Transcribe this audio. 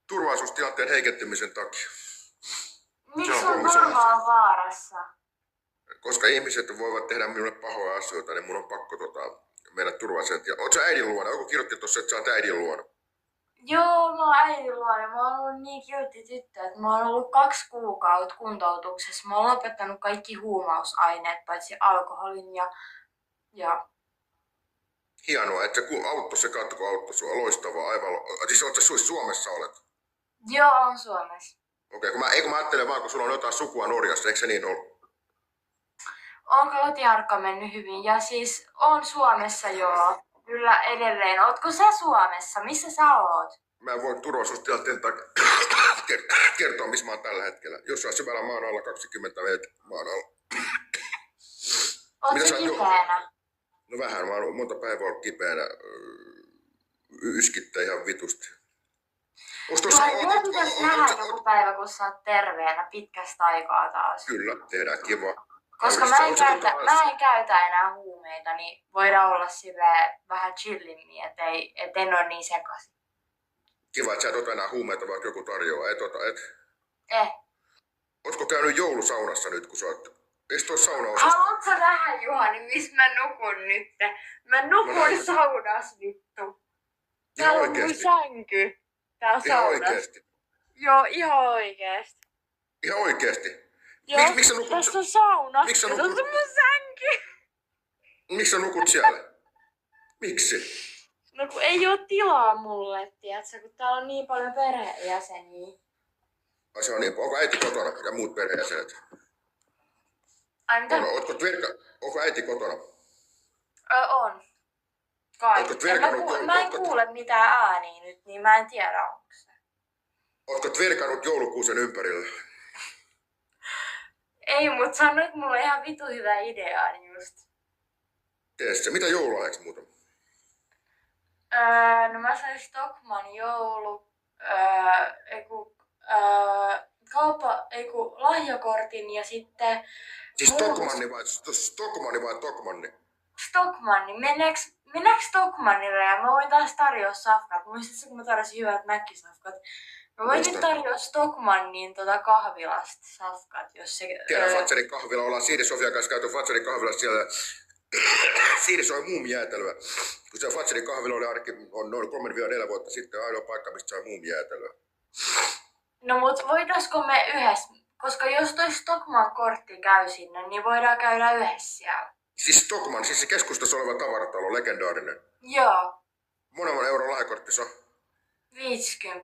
turvallisuustilanteen heikentymisen takia. Miksi on turvaa vaarassa? Koska ihmiset voivat tehdä minulle pahoja asioita, niin mun on pakko mennä turvalliseen tilaan. Oletko sä äidin luona? Joku kirjoitti tuossa, että sä oot äidin luona. Joo, mä oon äidin luona. Mä oon ollut niin kiltti tyttö, että mä oon ollut 2 kuukautta kuntoutuksessa. Mä oon lopettanut kaikki huumausaineet, paitsi alkoholin ja... Hienoa, että se auttoi se katko auttoi sua. Loistavaa, aivan. Siis oot sä Suomessa olet? Joo, on Suomessa. Okei, kun mä ajattelen vaan, kun sulla on jotain sukua Norjassa, eikö se niin ollut? On kotiarkka mennyt hyvin ja siis on Suomessa joo. Kyllä edelleen. Ootko sä Suomessa? Missä sä oot? Mä en voi turvallisuustilanteen takia kertoa, missä mä oon tällä hetkellä. Jossain syvällä maan alla, 20 metriä maan alla. Oot sä kipeänä? No vähän, mä oon monta päivää ollut kipeänä. Yskittää ihan vitusti. Joo, pitäis nähdä joku päivä, kun sä oot terveenä pitkästä aikaa taas. Kyllä, tehdään kiva. Koska mä en käytä enää huumeita, niin voidaan olla silleen vähän chillimmin, et en oo niin sekaisin. Kiva, että sä et ota enää huumeita, vaikka joku tarjoaa. Et. Ootko käynyt joulusaunassa nyt, kun sä oot... Eikö toi saunaosasta? Haluatko nähdä, Juhani, missä mä nukun nyt? Mä nukun saunassa vittu. Täällä on mun sänky. Täällä saunassa. Oikeesti? Joo, ihan oikeesti. Ihan oikeesti? Joo, miksi sä nukut... tässä on sauna. Miksi sä ja nukut... tässä on mun sänky. Miksi sä nukut siellä? Miksi? No kun ei oo tilaa mulle, tiiätsä, kun täällä on niin paljon perheenjäseniä. Ai se on niin, onko äiti kotona ja muut perheenjäsenet? Ai mitä? Onko äiti kotona? On. Kai. Mä en kuule mitään ääniä nyt, niin mä en tiedä onko se. Ootko tverkannut joulukuusen ympärillä? Ei, mut sanoit mulle ihan vitu hyvä idea niin just. Tee se. Mitä joululahjaksi muuta? No mä sain Stockmann joulu, lahjakortin ja sitten... Siis Stockmanni vai Tokmanni? Stockmanni. Mennäänkö Stockmannille ja mä voin taas tarjoa safkat. Muistatko, kun mä tarjosin hyvät mäkkisafkat? Mä voin nyt tarjoa Stockmannin kahvilasta safkat, jos se... Tiedän Fatserin kahvila, ollaan Siiri Sofian kanssa käyty Fatserin kahvilassa siellä. Siiri soi muumijäätelöä. Kun se Fatserin kahvila oli ainakin noin 3-4 vuotta sitten ainoa paikka, mistä sai muumijäätelöä. No mut voitaisko me yhdessä? Koska jos toi Stockmann-kortti käy sinne, niin voidaan käydä yhdessä siellä. Siis Stockmann, siis se keskustassa oleva tavaratalo, legendaarinen. Joo. Monen euron lahjakortti se on? 50.